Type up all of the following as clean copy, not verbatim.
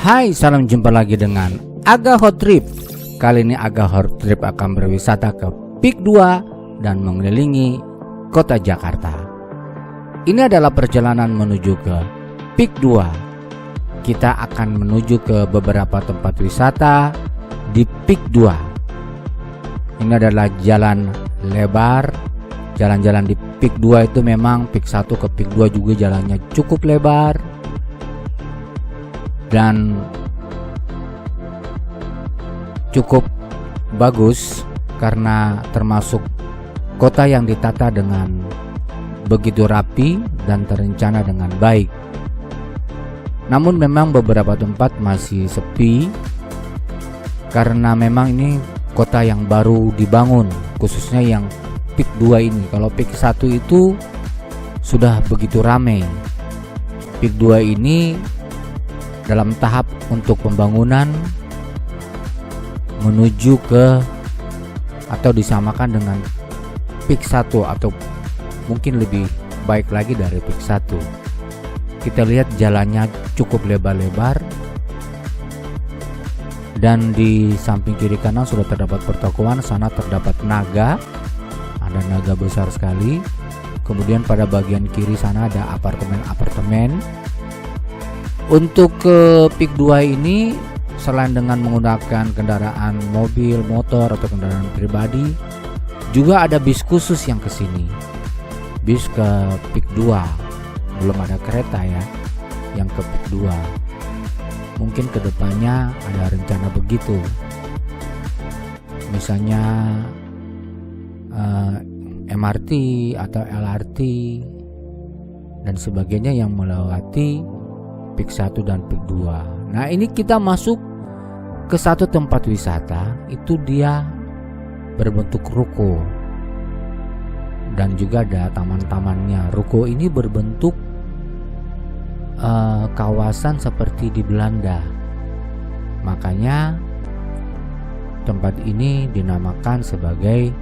Hai, salam jumpa lagi dengan Aga Hot Trip. Kali ini Aga Hot Trip akan berwisata ke Peak 2 dan mengelilingi kota Jakarta. Ini adalah perjalanan menuju ke Peak 2. Kita akan menuju ke beberapa tempat wisata di Peak 2. Ini adalah jalan lebar. Jalan-jalan di Peak 2 itu memang Peak 1 ke Peak 2 juga jalannya cukup lebar dan cukup bagus karena termasuk kota yang ditata dengan begitu rapi dan terencana dengan baik. Namun memang beberapa tempat masih sepi karena memang ini kota yang baru dibangun, khususnya yang Peak 2 ini. Kalau Peak 1 itu sudah begitu ramai. Peak 2 ini dalam tahap untuk pembangunan menuju ke atau disamakan dengan Peak 1 atau mungkin lebih baik lagi dari Peak 1. Kita lihat jalannya cukup lebar-lebar dan di samping kiri kanan sudah terdapat pertokoan, sana terdapat naga. Ada naga besar sekali. Kemudian pada bagian kiri sana ada apartemen-apartemen. Untuk ke Peak 2 ini selain dengan menggunakan kendaraan mobil, motor atau kendaraan pribadi, juga ada bis khusus yang ke sini. Bis ke Peak 2. Belum ada kereta ya yang ke Peak 2. Mungkin kedepannya ada rencana begitu. Misalnya MRT atau LRT dan sebagainya yang melewati Peak 1 dan Peak 2. Nah, ini kita masuk ke satu tempat wisata, itu dia berbentuk ruko dan juga ada taman-tamannya. Ruko ini berbentuk kawasan seperti di Belanda. Makanya tempat ini dinamakan sebagai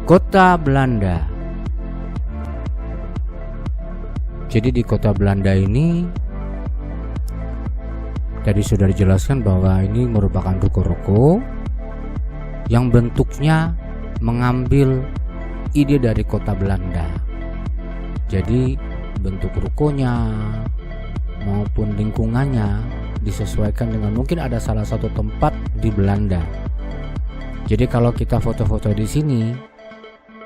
Kota Belanda. Jadi di Kota Belanda ini tadi sudah dijelaskan bahwa ini merupakan ruko-ruko yang bentuknya mengambil ide dari Kota Belanda. Jadi bentuk rukonya maupun lingkungannya disesuaikan dengan mungkin ada salah satu tempat di Belanda. Jadi kalau kita foto-foto di sini,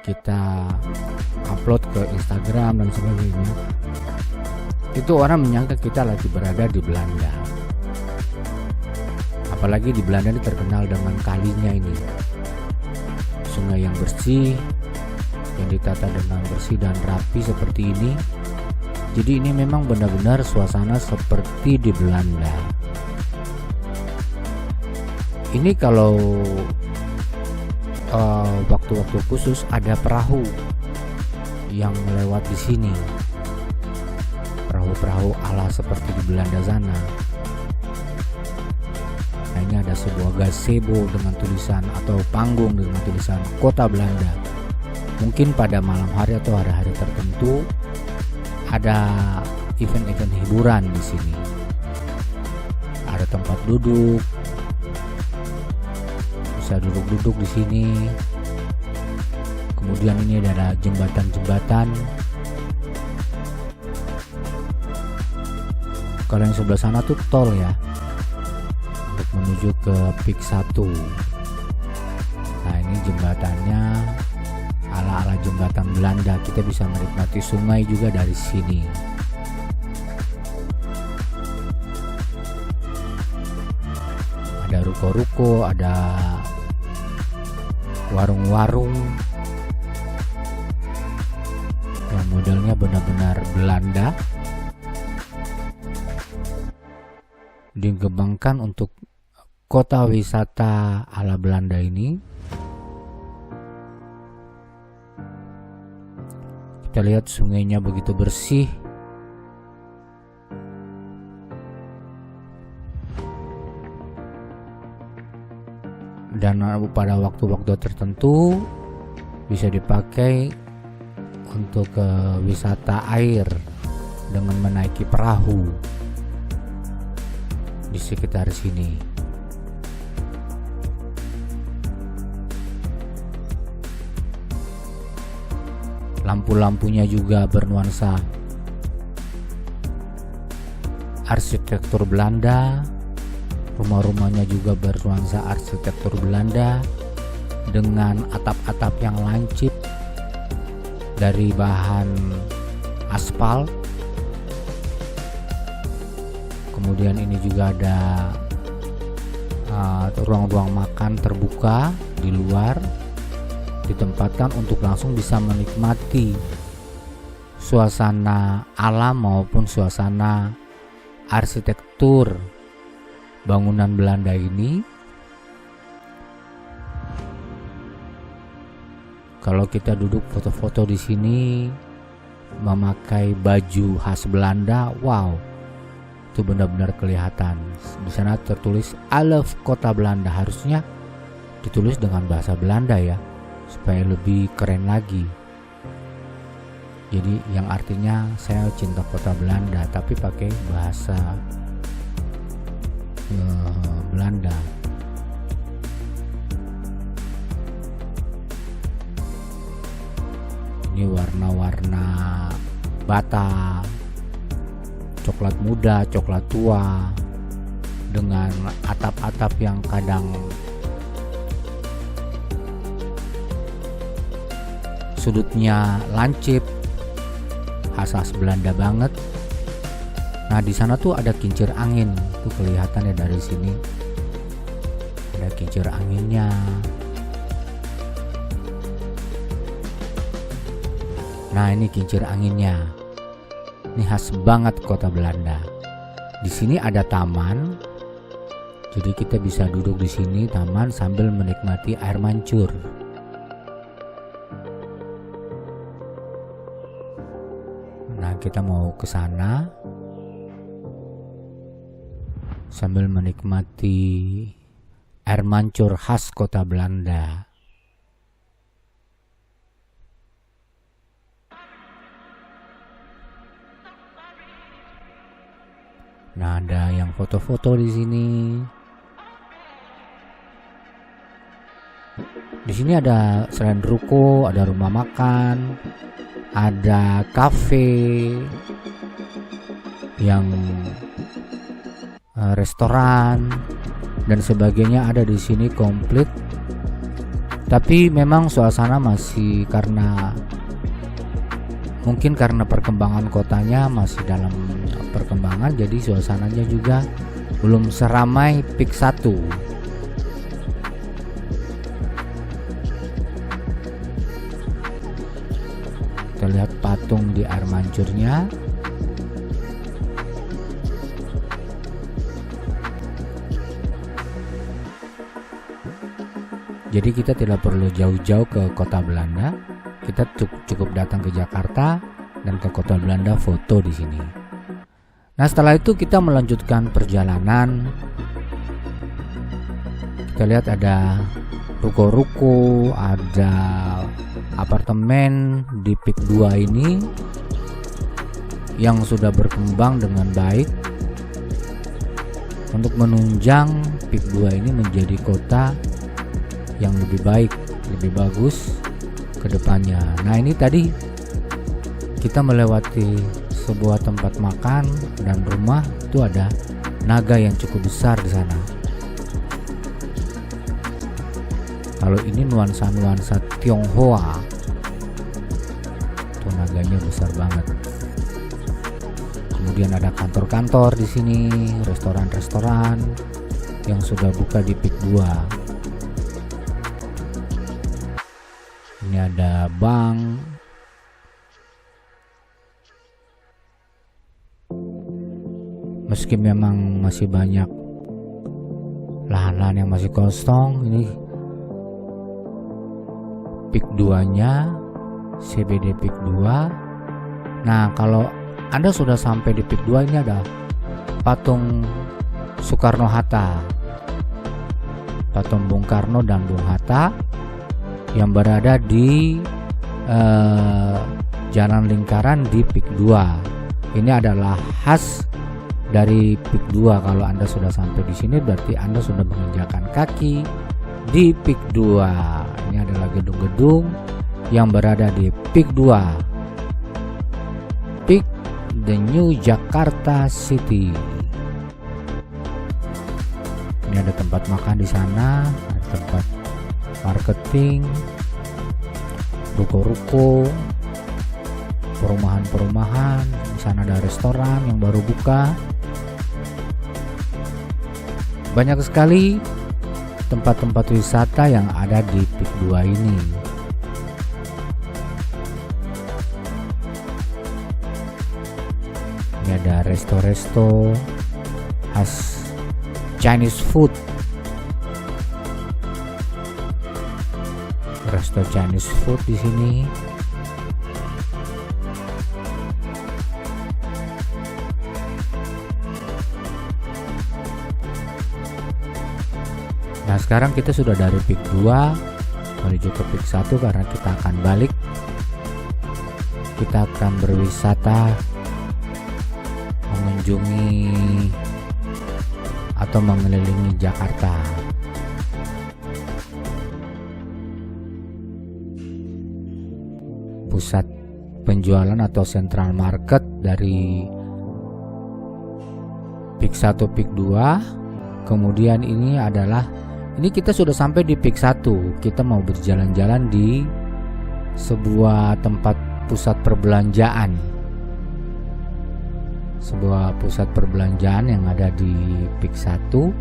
kita upload ke Instagram dan sebagainya, itu orang menyangka kita lagi berada di Belanda. Apalagi di Belanda ini terkenal dengan kalinya ini, sungai yang bersih, yang ditata dengan bersih dan rapi seperti ini. Jadi ini memang benar-benar suasana seperti di Belanda. Ini kalau waktu-waktu khusus ada perahu yang melewat di sini, perahu-perahu ala seperti di Belanda sana. Nah, ini ada sebuah gazebo dengan tulisan atau panggung dengan tulisan Kota Belanda. Mungkin pada malam hari atau hari-hari tertentu ada event-event hiburan di sini. Ada tempat duduk, bisa duduk-duduk di sini. Kemudian ini ada jembatan-jembatan. Kalau yang sebelah sana tuh tol ya, untuk menuju ke Peak 1. Nah, ini jembatannya ala-ala jembatan Belanda. Kita bisa menikmati sungai juga dari sini. Ada ruko-ruko, ada warung-warung yang modelnya benar-benar Belanda, dikembangkan untuk kota wisata ala Belanda ini. Kita lihat sungainya begitu bersih. Dan pada waktu-waktu tertentu bisa dipakai untuk wisata air dengan menaiki perahu. di sekitar sini. Lampu-lampunya juga bernuansa arsitektur Belanda. Rumah-rumahnya juga bernuansa arsitektur Belanda dengan atap-atap yang lancip dari bahan aspal. Kemudian ini juga ada ruang-ruang makan terbuka di luar, ditempatkan untuk langsung bisa menikmati suasana alam maupun suasana arsitektur bangunan Belanda ini. Kalau kita duduk foto-foto di sini memakai baju khas Belanda, wow, itu benar-benar kelihatan. Di sana tertulis I love kota Belanda, harusnya ditulis dengan bahasa Belanda ya, supaya lebih keren lagi. Jadi yang artinya saya cinta kota Belanda, tapi pakai bahasa Belanda. Ini warna-warna bata, coklat muda, coklat tua, dengan atap-atap yang kadang sudutnya lancip, khas Belanda banget. Nah, di sana tuh ada kincir angin, tuh kelihatan ya dari sini. Ada kincir anginnya. Nah, ini kincir anginnya. Ini khas banget kota Belanda. Di sini ada taman. Jadi kita bisa duduk di sini taman sambil menikmati air mancur. Nah, kita mau ke sana sambil menikmati air mancur khas kota Belanda. Nah, ada yang foto-foto di sini. Di sini ada selain ruko, ada rumah makan, ada kafe, yang restoran dan sebagainya ada di sini komplit. Tapi memang suasana masih mungkin karena perkembangan kotanya masih dalam perkembangan, jadi suasananya juga belum seramai Peak 1. Kita lihat patung di air mancurnya. Jadi kita tidak perlu jauh-jauh ke kota Belanda. Kita cukup datang ke Jakarta dan ke kota Belanda foto di sini. Nah, setelah itu kita melanjutkan perjalanan. Kita lihat ada ruko-ruko, ada apartemen di Peak 2 ini yang sudah berkembang dengan baik untuk menunjang Peak 2 ini menjadi kota yang lebih baik, lebih bagus ke depannya. Nah, ini tadi kita melewati sebuah tempat makan dan rumah, itu ada naga yang cukup besar di sana. Kalau ini nuansa-nuansa Tionghoa, tuh naganya besar banget. Kemudian ada kantor-kantor di sini, restoran-restoran yang sudah buka di Peak 2. Ini ada bank. Meski memang masih banyak lahan-lahan yang masih kosong, ini Peak 2-nya, CBD Peak 2. Nah, kalau Anda sudah sampai di Peak 2, ini ada patung Soekarno-Hatta, patung Bung Karno dan Bung Hatta yang berada di Jalan Lingkaran di Peak 2. Ini adalah khas dari Peak 2. Kalau Anda sudah sampai di sini berarti Anda sudah menginjakan kaki di Peak 2. Ini adalah gedung-gedung yang berada di Peak 2. Peak the New Jakarta City. Ini ada tempat makan di sana, ada tempat marketing, ruko-ruko, perumahan-perumahan. Di sana ada restoran yang baru buka. Banyak sekali tempat-tempat wisata yang ada di Peak 2 ini. Ini ada resto-resto khas Chinese food. Resto Chinese food di sini. Nah, sekarang kita sudah dari Peak 2 menuju ke Peak 1 karena kita akan balik. Kita akan berwisata mengunjungi atau mengelilingi Jakarta. Pusat penjualan atau central market dari Peak 1 Peak 2. Kemudian ini kita sudah sampai di Peak 1. Kita mau berjalan-jalan di sebuah tempat pusat perbelanjaan. Sebuah pusat perbelanjaan yang ada di Peak 1.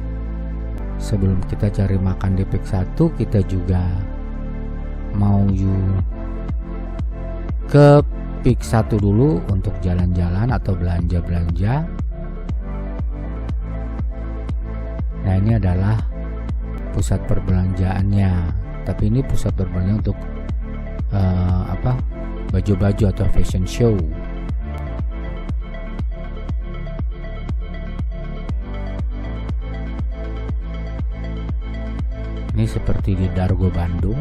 Sebelum kita cari makan di Peak 1, kita juga mau ke Peak 1 dulu untuk jalan-jalan atau belanja-belanja. Nah, ini adalah pusat perbelanjaannya. Tapi ini pusat perbelanjaan untuk baju-baju atau fashion show. Ini seperti di Dargo Bandung,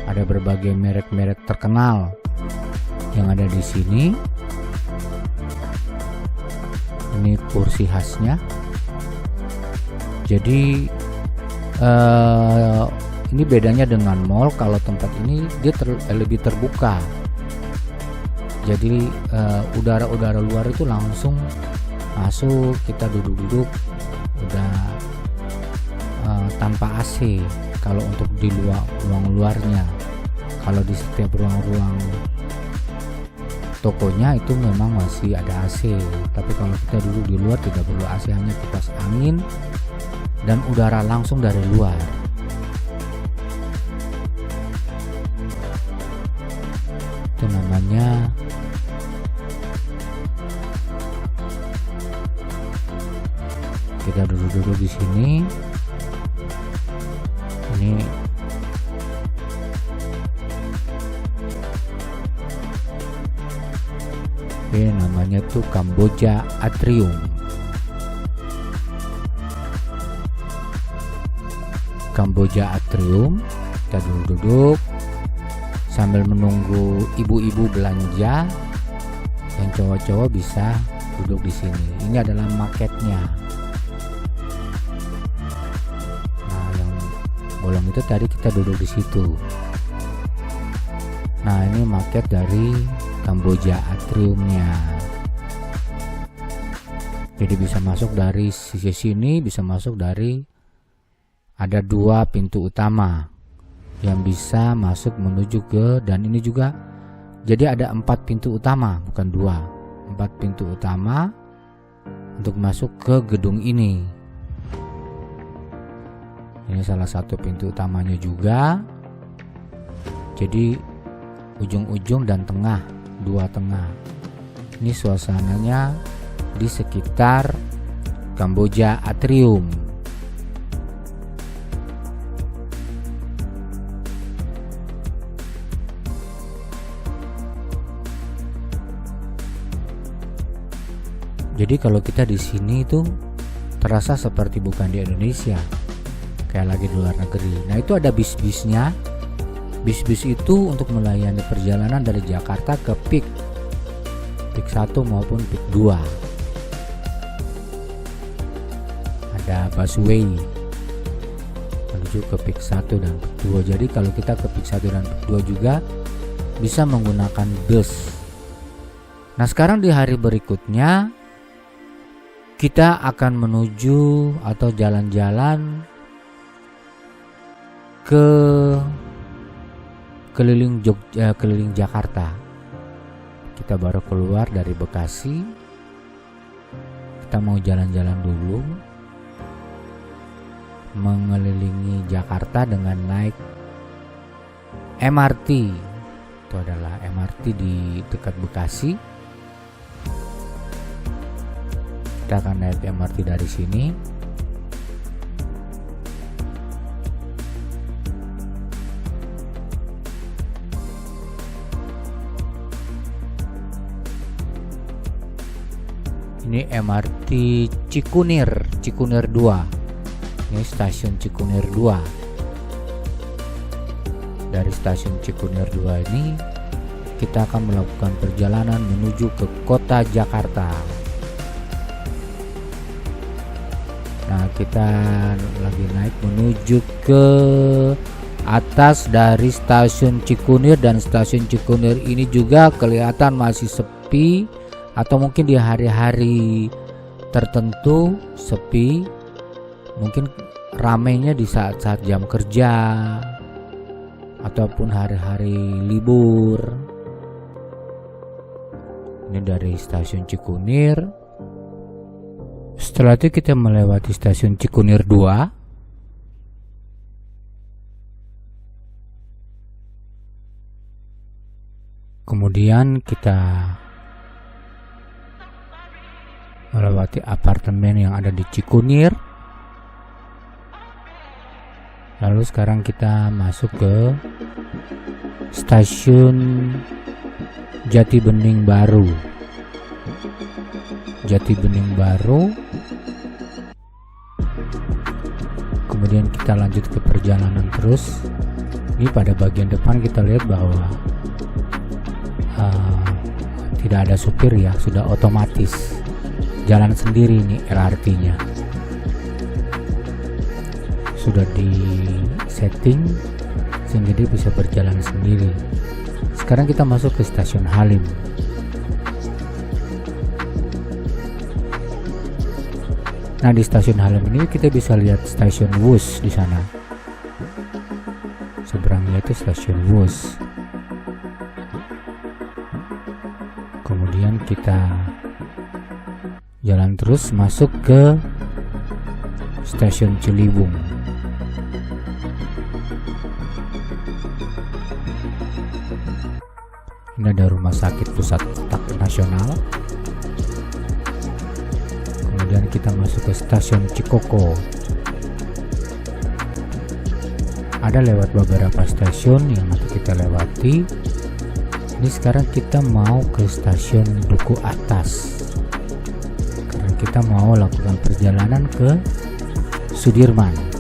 ada berbagai merek-merek terkenal yang ada di sini. Ini kursi khasnya. Jadi ini bedanya dengan mall. Kalau tempat ini dia lebih terbuka. Jadi udara-udara luar itu langsung masuk. Kita duduk-duduk udah tanpa AC. Kalau untuk di ruang luarnya, kalau di setiap ruang-ruang tokonya itu memang masih ada AC. Tapi kalau kita duduk di luar tidak perlu AC, hanya kipas angin dan udara langsung dari luar. Itu namanya kita duduk-duduk di sini. Ini namanya tuh Kamboja Atrium. Kamboja Atrium. Kita duduk-duduk sambil menunggu ibu-ibu belanja. Yang cowok-cowok bisa duduk di sini. Ini adalah marketnya. Nah, yang bolong itu tadi kita duduk di situ. Nah, ini market dari Kamboja Atriumnya. Jadi bisa masuk dari sisi sini, bisa masuk dari, ada 2 pintu utama yang bisa masuk menuju ke, dan ini juga jadi ada 4 pintu utama, bukan 2, 4 pintu utama untuk masuk ke gedung ini. Ini salah satu pintu utamanya juga. Jadi ujung-ujung dan tengah, 2 tengah. Ini suasananya di sekitar Kamboja Atrium. Jadi kalau kita di sini tuh terasa seperti bukan di Indonesia, kayak lagi di luar negeri. Nah, itu ada bis-bisnya. Bis-bis itu untuk melayani perjalanan dari Jakarta ke Peak 1 maupun Peak 2. ada busway menuju ke peak 1 dan peak 2. Jadi kalau kita ke peak 1 dan peak 2 juga bisa menggunakan bus. Nah, sekarang di hari berikutnya kita akan menuju atau jalan-jalan ke keliling Jakarta. Kita baru keluar dari Bekasi. Kita mau jalan-jalan dulu mengelilingi Jakarta dengan naik MRT. Itu adalah MRT di dekat Bekasi. Kita akan naik MRT dari sini. Ini MRT Cikunir 2. Ini stasiun Cikunir 2. Dari stasiun Cikunir 2 ini kita akan melakukan perjalanan menuju ke kota Jakarta. Nah, kita lagi naik menuju ke atas dari stasiun Cikunir, dan stasiun Cikunir ini juga kelihatan masih sepi, atau mungkin di hari-hari tertentu sepi, mungkin ramainya di saat-saat jam kerja ataupun hari-hari libur. Ini dari stasiun Cikunir. Setelah itu kita melewati stasiun Cikunir 2. Kemudian kita melewati apartemen yang ada di Cikunir. Lalu sekarang kita masuk ke stasiun Jatibening Baru. Kemudian kita lanjut ke perjalanan terus. Ini pada bagian depan kita lihat bahwa tidak ada supir ya, sudah otomatis jalan sendiri. Ini LRT-nya sudah di setting sehingga dia bisa berjalan sendiri. Sekarang kita masuk ke stasiun Halim. Nah, di stasiun Halim ini kita bisa lihat stasiun Wus di sana. Seberangnya itu stasiun Wus. Kemudian kita jalan terus masuk ke stasiun Ciliwung. Ini ada Rumah Sakit Pusat Otak Nasional. Kemudian kita masuk ke stasiun Cikoko. Ada lewat beberapa stasiun yang nanti kita lewati. Ini sekarang kita mau ke stasiun Duku Atas karena kita mau lakukan perjalanan ke Sudirman.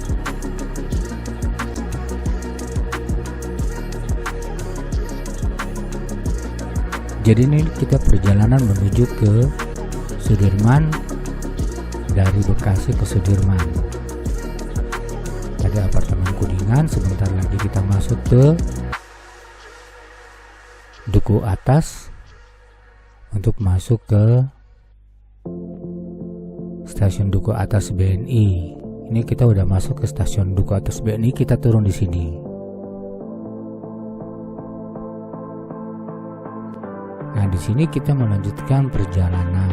Jadi ini kita perjalanan menuju ke Sudirman, dari Bekasi ke Sudirman. Ada apartemen Kuningan. Sebentar lagi kita masuk ke Duku Atas untuk masuk ke stasiun Duku Atas BNI. Ini kita udah masuk ke stasiun Duku Atas BNI, kita turun di sini. Nah, di sini kita melanjutkan perjalanan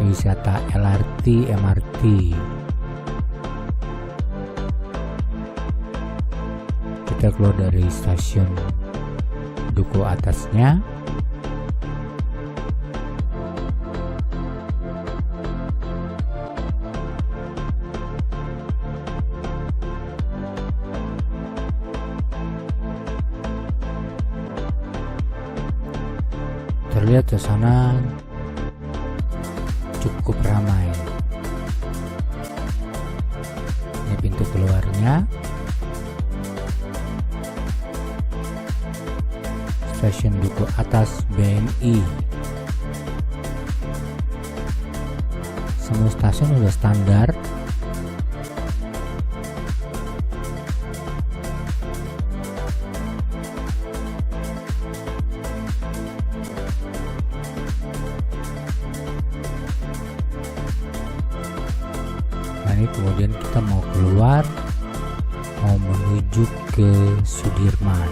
wisata LRT MRT. Kita keluar dari stasiun Duku Atasnya. Terlihat ke sana cukup ramai. Ini pintu keluarnya. Stasiun Duku Atas BNI. semua stasiun udah standar. Nah ini kemudian kita mau keluar, mau menuju ke Sudirman.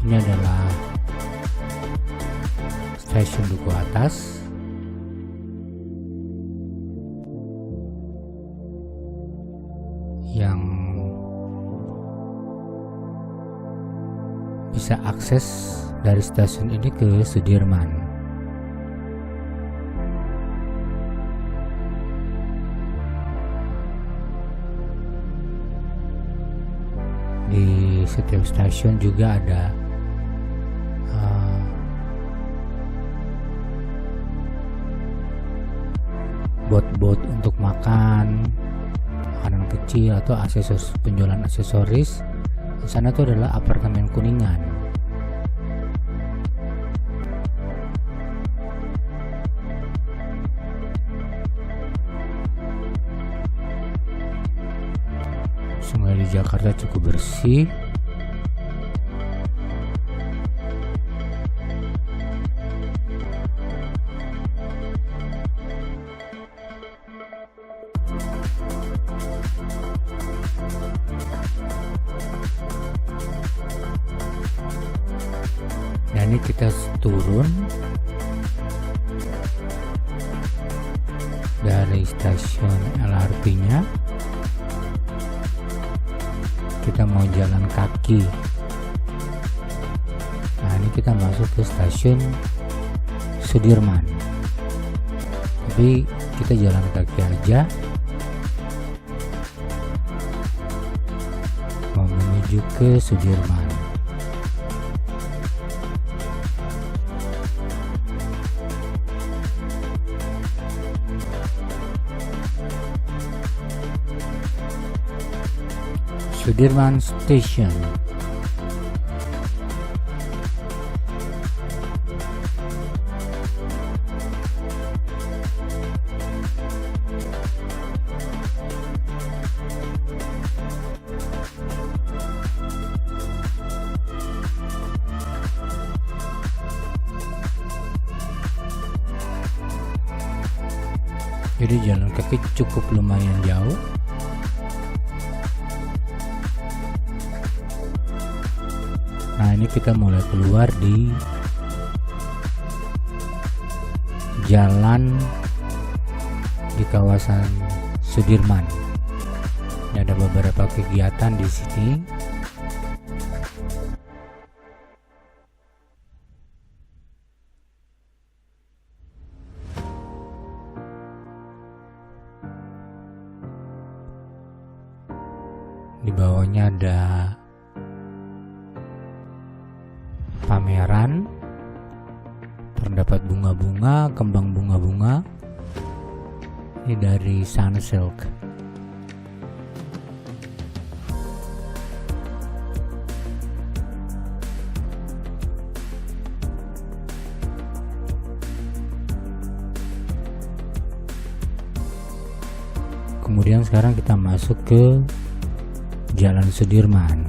Ini adalah stasiun Duku Atas. Yang bisa akses dari stasiun ini ke Sudirman. Di setiap stasiun juga ada bot-bot untuk makan, makanan kecil atau aksesoris, penjualan aksesoris. Di sana itu adalah apartemen Kuningan. Sungai di Jakarta cukup bersih. Nah ini kita turun dari stasiun LRT-nya, kita mau jalan kaki. Nah ini kita masuk ke stasiun Sudirman, tapi kita jalan kaki aja mau menuju ke Sudirman. Sudirman Station. Jadi jalan kaki cukup lumayan jauh. Nah ini kita mulai keluar di jalan di kawasan Sudirman. Ini ada beberapa kegiatan di sini. Di bawahnya ada pameran, terdapat bunga-bunga, kembang bunga-bunga. Ini dari Sunsilk. Kemudian sekarang kita masuk ke Jalan Sudirman.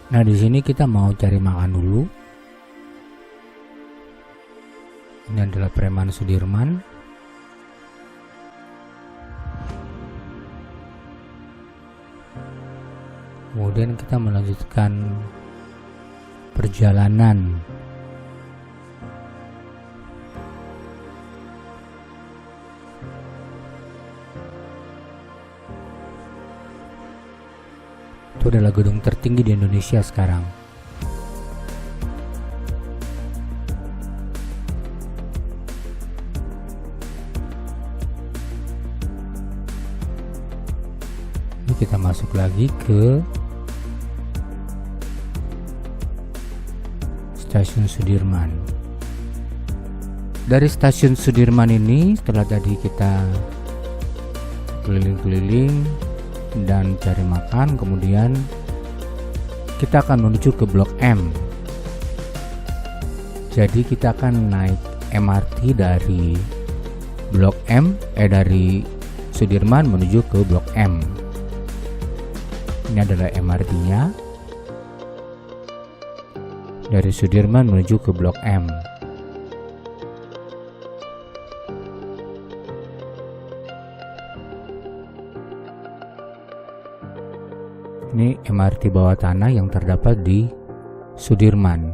Nah di sini kita mau cari makan dulu. Ini adalah Preman Sudirman. Kemudian kita melanjutkan perjalanan Itu adalah gedung tertinggi di Indonesia sekarang. Ini kita masuk lagi ke Stasiun Sudirman. Dari Stasiun Sudirman ini setelah tadi kita keliling-keliling dan cari makan, kemudian kita akan menuju ke Blok M. Jadi kita akan naik MRT dari Blok M, dari Sudirman menuju ke Blok M. Ini adalah MRT-nya dari Sudirman menuju ke Blok M. Ini MRT bawah tanah yang terdapat di Sudirman.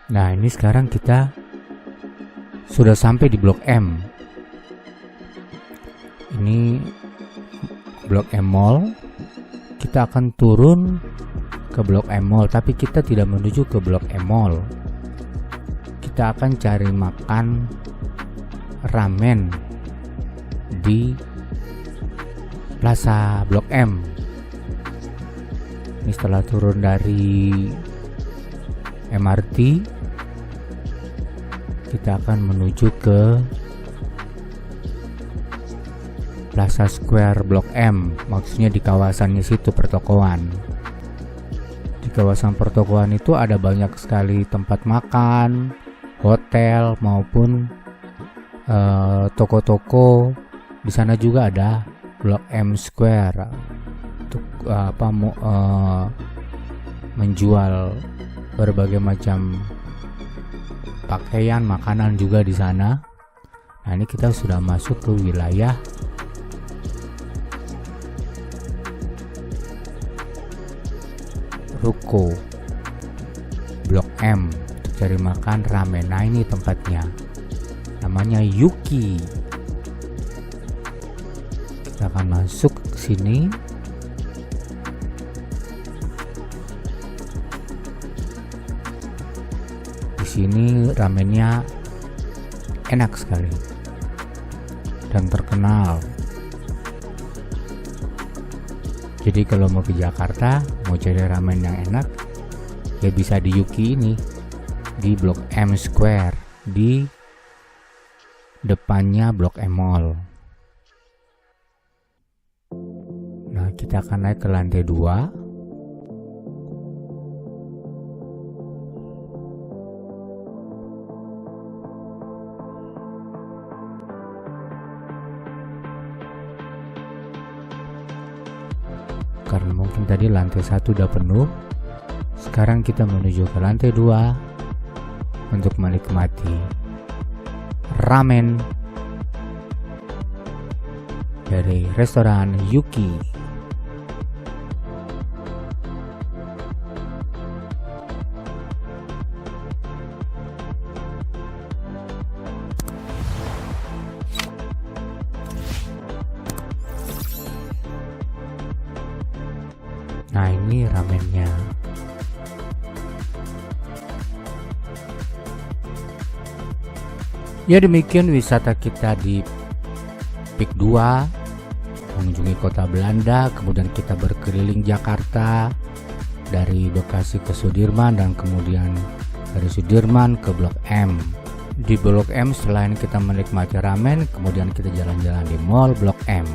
Nah, ini sekarang kita sudah sampai di Blok M. Ini Blok M Mall. Kita akan turun ke Blok M Mall, tapi kita tidak menuju ke Blok M Mall. Kita akan cari makan ramen di Plaza Blok M. Ini setelah turun dari MRT, kita akan menuju ke Plaza Square Blok M, maksudnya di kawasannya situ pertokoan. Di kawasan pertokoan itu ada banyak sekali tempat makan, hotel maupun toko-toko. Di sana juga ada Blok M Square untuk menjual berbagai macam pakaian, makanan juga di sana. Nah, ini kita sudah masuk ke wilayah ruko Blok M untuk cari makan ramen. Nah, ini tempatnya, namanya Yuki. Kita akan masuk ke sini. Sini ramennya enak sekali dan terkenal. Jadi kalau mau ke Jakarta, mau cari ramen yang enak, ya bisa di Yuki ini, di Blok M Square, di depannya Blok M Mall. Nah, kita akan naik ke lantai 2. Karena mungkin tadi lantai 1 udah penuh, sekarang kita menuju ke lantai 2 untuk menikmati ramen dari restoran Yuki. Nah, ini ramennya. Ya, demikian wisata kita di Pik 2, mengunjungi kota Belanda, kemudian kita berkeliling Jakarta dari Bekasi ke Sudirman dan kemudian dari Sudirman ke Blok M. Di Blok M selain kita menikmati ramen, kemudian kita jalan-jalan di Mall Blok M.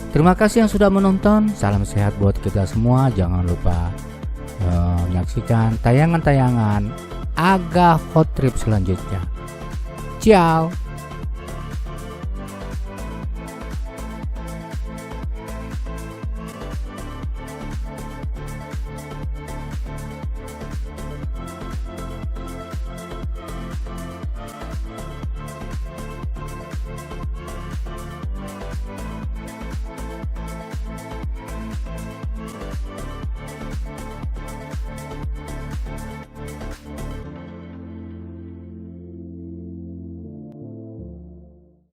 Terima kasih yang sudah menonton. Salam sehat buat kita semua. Jangan lupa menyaksikan tayangan-tayangan Aga Hot Trip selanjutnya. Ciao.